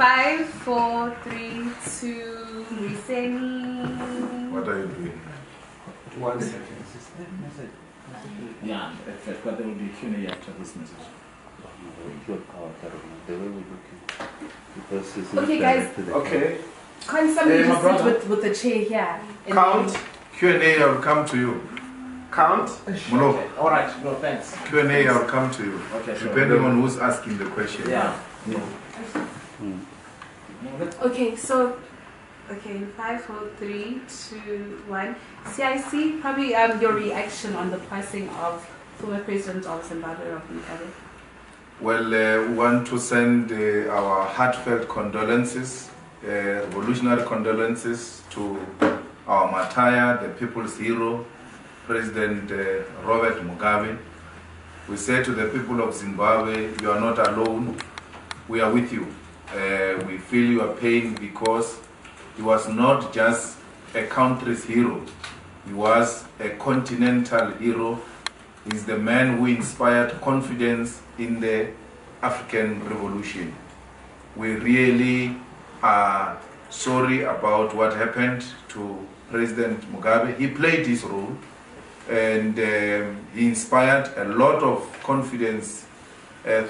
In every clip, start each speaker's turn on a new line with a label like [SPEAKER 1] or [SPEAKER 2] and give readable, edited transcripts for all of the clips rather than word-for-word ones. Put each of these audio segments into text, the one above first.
[SPEAKER 1] 5, 4, 3, 2, listening.
[SPEAKER 2] What are you doing?
[SPEAKER 3] 1 second.
[SPEAKER 4] Yeah, but there will be Q&A after this message.
[SPEAKER 1] Okay, guys.
[SPEAKER 3] Okay.
[SPEAKER 1] Can somebody
[SPEAKER 3] my
[SPEAKER 1] just
[SPEAKER 3] brother.
[SPEAKER 1] sit with the chair here? And
[SPEAKER 3] Count.
[SPEAKER 2] Q&A, I'll come to you.
[SPEAKER 3] Count.
[SPEAKER 2] Molo,
[SPEAKER 4] Okay. All right. No, thanks.
[SPEAKER 2] Q&A, I'll come to you.
[SPEAKER 4] Okay, sure.
[SPEAKER 2] Depending on who's asking the question.
[SPEAKER 4] Yeah.
[SPEAKER 1] Okay, so, okay, 5, 4, 3, 2, 1. CIC, probably your reaction on the passing of former President of Zimbabwe, Robert Mugabe.
[SPEAKER 2] Well, we want to send our heartfelt condolences, revolutionary condolences to our martyr, the people's hero, President Robert Mugabe. We say to the people of Zimbabwe, you are not alone, we are with you. We feel your pain because he was not just a country's hero, he was a continental hero. He's the man who inspired confidence in the African Revolution. We really are sorry about what happened to President Mugabe. He played his role and he inspired a lot of confidence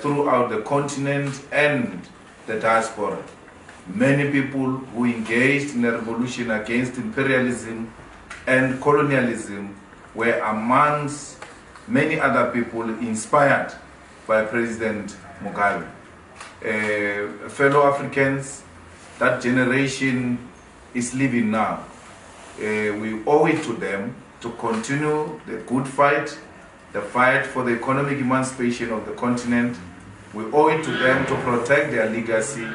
[SPEAKER 2] throughout the continent and the diaspora. Many people who engaged in a revolution against imperialism and colonialism were amongst many other people inspired by President Mugabe. Fellow Africans, that generation is living now. We owe it to them to continue the good fight, the fight for the economic emancipation of the continent. We owe it to them to protect their legacy,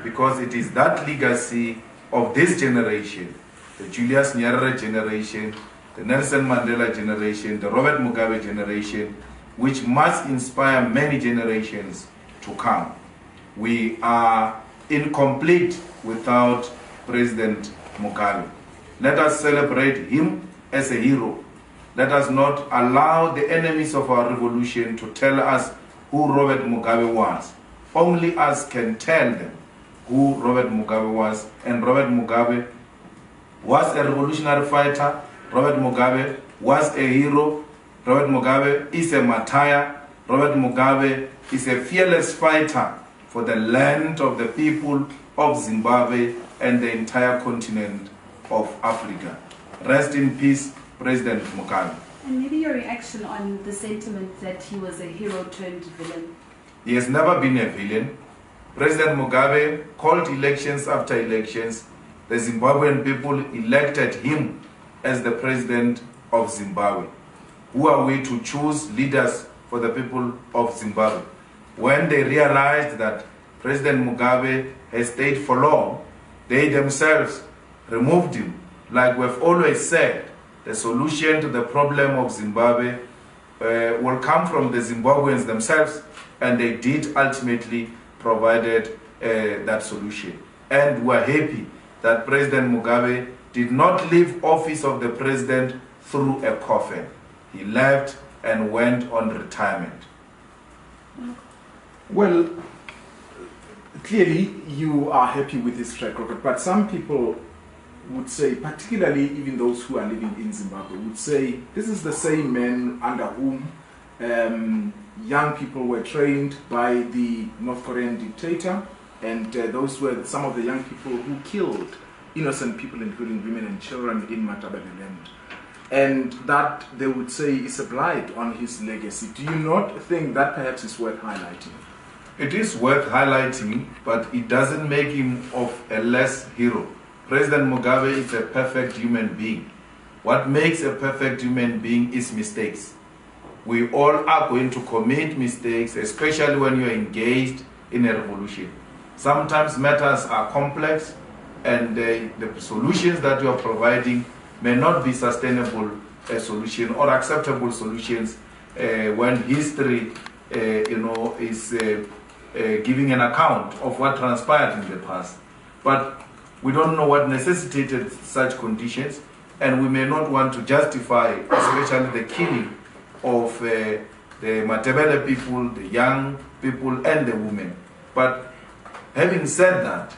[SPEAKER 2] because it is that legacy of this generation, the Julius Nyerere generation, the Nelson Mandela generation, the Robert Mugabe generation, which must inspire many generations to come. We are incomplete without President Mugabe. Let us celebrate him as a hero. Let us not allow the enemies of our revolution to tell us who Robert Mugabe was. Only us can tell them who Robert Mugabe was. And Robert Mugabe was a revolutionary fighter. Robert Mugabe was a hero. Robert Mugabe is a martyr. Robert Mugabe is a fearless fighter for the land of the people of Zimbabwe and the entire continent of Africa. Rest in peace, President Mugabe.
[SPEAKER 1] And maybe your reaction on the sentiment that he was a hero turned villain.
[SPEAKER 2] He has never been a villain. President Mugabe called elections after elections. The Zimbabwean people elected him as the president of Zimbabwe. Who are we to choose leaders for the people of Zimbabwe? When they realized that President Mugabe has stayed for long, they themselves removed him. Like we've always said, the solution to the problem of Zimbabwe will come from the Zimbabweans themselves, and they did ultimately provided that solution. And we're happy that President Mugabe did not leave office of the president through a coffin. He left and went on retirement.
[SPEAKER 4] Well, clearly you are happy with this track record, but some people would say, particularly even those who are living in Zimbabwe, would say this is the same man under whom young people were trained by the North Korean dictator, and those were some of the young people who killed innocent people, including women and children, in Matabeleland. And that, they would say, is a blight on his legacy. Do you not think that perhaps is worth highlighting?
[SPEAKER 2] It is worth highlighting, but it doesn't make him of a less hero. President Mugabe is a perfect human being. What makes a perfect human being is mistakes. We all are going to commit mistakes, especially when you're engaged in a revolution. Sometimes matters are complex, and the solutions that you are providing may not be sustainable solution or acceptable solutions when history is giving an account of what transpired in the past. But we don't know what necessitated such conditions, and we may not want to justify especially the killing of the Matebele people, the young people and the women. But Having said that,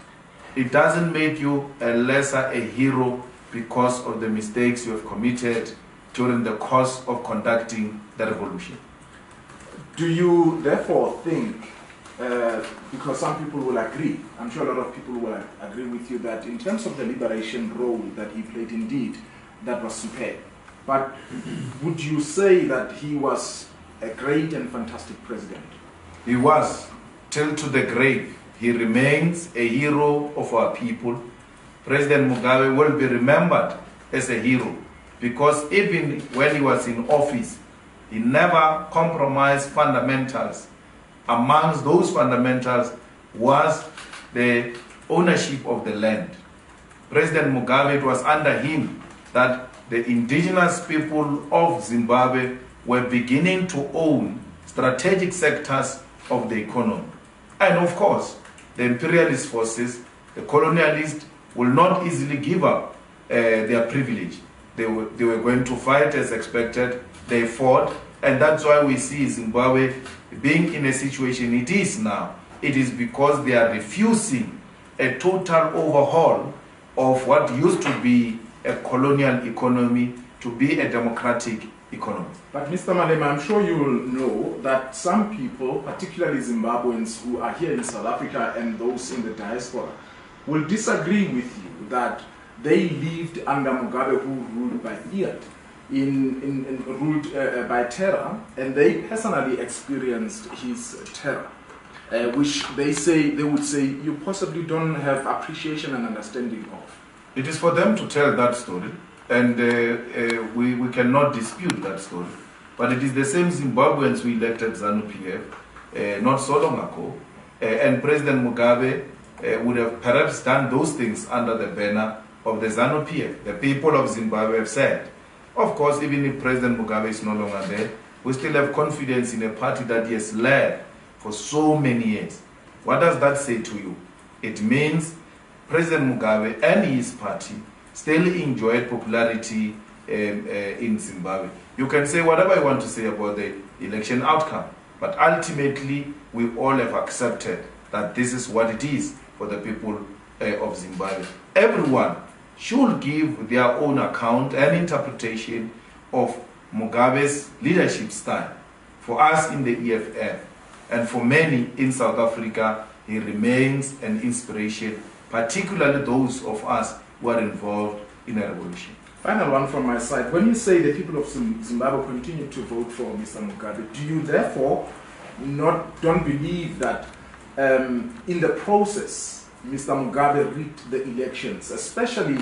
[SPEAKER 2] it doesn't make you a lesser a hero because of the mistakes you have committed during the course of conducting the revolution.
[SPEAKER 4] Do you therefore think, because some people will agree, I'm sure a lot of people will agree with you that in terms of the liberation role that he played, indeed, that was superb. But would you say that he was a great and fantastic president?
[SPEAKER 2] He was, till to the grave. He remains a hero of our people. President Mugabe will be remembered as a hero because even when he was in office, he never compromised fundamentals. Amongst those fundamentals was the ownership of the land. President Mugabe, it was under him that the indigenous people of Zimbabwe were beginning to own strategic sectors of the economy. And of course, the imperialist forces, the colonialists, will not easily give up their privilege. They were going to fight as expected. They fought, and that's why we see Zimbabwe being in a situation it is now. It is because they are refusing a total overhaul of what used to be a colonial economy to be a democratic economy.
[SPEAKER 4] But Mr. Malema, I'm sure you will know that some people, particularly Zimbabweans who are here in South Africa and those in the diaspora, will disagree with you that they lived under Mugabe, who ruled by fear, ruled by terror, and they personally experienced his terror, which they would say you possibly don't have appreciation and understanding of.
[SPEAKER 2] It is for them to tell that story, and we cannot dispute that story. But it is the same Zimbabweans who elected ZANU-PF not so long ago, and President Mugabe would have perhaps done those things under the banner of the ZANU-PF. The people of Zimbabwe have said. Of course, even if President Mugabe is no longer there, we still have confidence in a party that he has led for so many years. What does that say to you? It means President Mugabe and his party still enjoyed popularity in Zimbabwe. You can say whatever you want to say about the election outcome, but ultimately we all have accepted that this is what it is for the people of Zimbabwe. Everyone should give their own account and interpretation of Mugabe's leadership style. For us in the EFF and for many in South Africa, he remains an inspiration, particularly those of us who are involved in a revolution.
[SPEAKER 4] Final one from my side. When you say the people of Zimbabwe continue to vote for Mr. Mugabe, do you therefore don't believe that in the process Mr. Mugabe rigged the elections, especially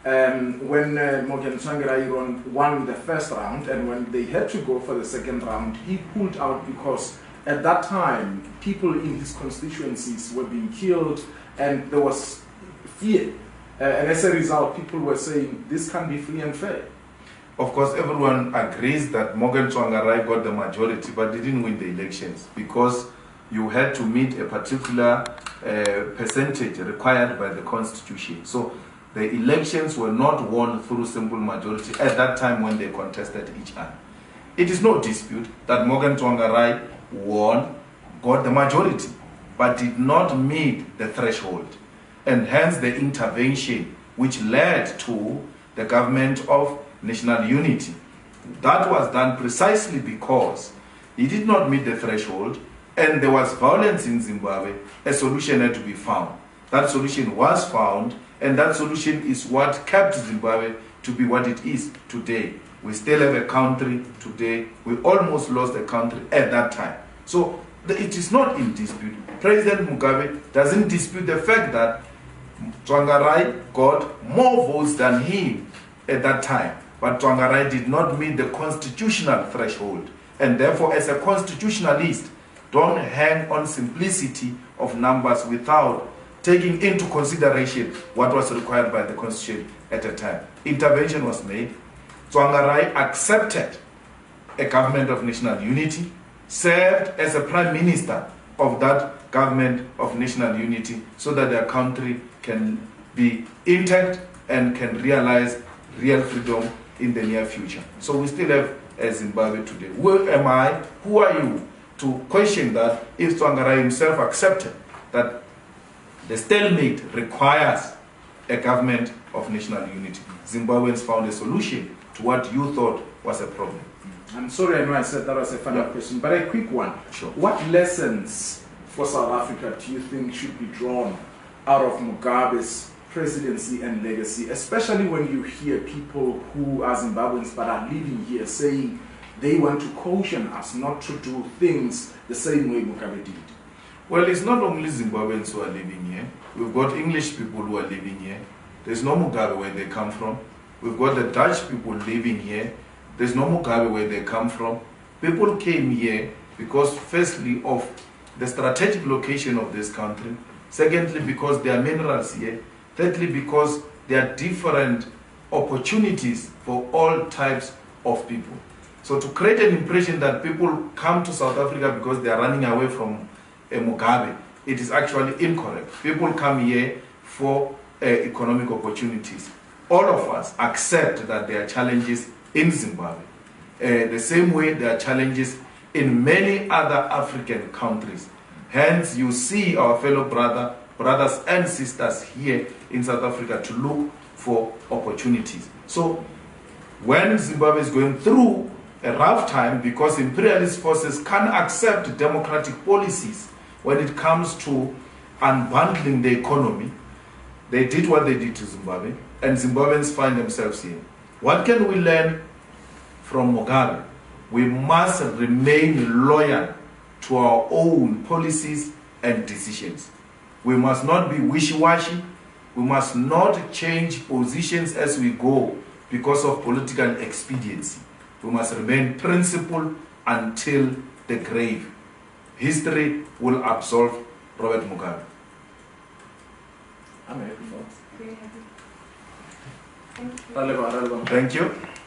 [SPEAKER 4] when Morgan Tsvangirai won the first round, and when they had to go for the second round, he pulled out because at that time people in his constituencies were being killed and there was fear. And as a result, people were saying, this can't be free and fair.
[SPEAKER 2] Of course, everyone agrees that Morgan Tsvangirai got the majority, but he didn't win the elections because you had to meet a particular percentage required by the Constitution. So the elections were not won through simple majority at that time when they contested each other. It is no dispute that Morgan Tsvangirai won, got the majority, but did not meet the threshold. And hence the intervention which led to the government of national unity. That was done precisely because he did not meet the threshold and there was violence in Zimbabwe. A solution had to be found. That solution was found, and that solution is what kept Zimbabwe to be what it is today. We still have a country today. We almost lost the country at that time. So it is not in dispute. President Mugabe doesn't dispute the fact that Tsvangirai got more votes than him at that time. But Tsvangirai did not meet the constitutional threshold. And therefore, as a constitutionalist, don't hang on simplicity of numbers without taking into consideration what was required by the Constitution at the time. Intervention was made. Tsvangirai accepted a government of national unity, served as a prime minister of that government of national unity so that their country can be intact and can realize real freedom in the near future. So we still have a Zimbabwe today. Who am I? Who are you to question that if Tsvangirai himself accepted that The stalemate requires a government of national unity. Zimbabweans found a solution to what you thought was a problem.
[SPEAKER 4] I'm sorry, I know I said that was a final question, but a quick one.
[SPEAKER 2] Sure.
[SPEAKER 4] What lessons for South Africa do you think should be drawn out of Mugabe's presidency and legacy, especially when you hear people who are Zimbabweans but are living here saying they want to caution us not to do things the same way Mugabe did?
[SPEAKER 2] Well, it's not only Zimbabweans who are living here. We've got English people who are living here. There's no Mugabe where they come from. We've got the Dutch people living here. There's no Mugabe where they come from. People came here because, firstly, of the strategic location of this country. Secondly, because there are minerals here. Thirdly, because there are different opportunities for all types of people. So to create an impression that people come to South Africa because they are running away from Mugabe, it is actually incorrect. People come here for economic opportunities. All of us accept that there are challenges in Zimbabwe. The same way there are challenges in many other African countries. Hence, you see our fellow brothers and sisters here in South Africa to look for opportunities. So, when Zimbabwe is going through a rough time because imperialist forces can't accept democratic policies when it comes to unbundling the economy, they did what they did to Zimbabwe, and Zimbabweans find themselves here. What can we learn from Mugabe? We must remain loyal to our own policies and decisions. We must not be wishy-washy. We must not change positions as we go because of political expediency. We must remain principled until the grave. History will absolve Robert Mugabe.
[SPEAKER 4] I'm happy.
[SPEAKER 1] Very happy. Thank you.
[SPEAKER 2] Thank you.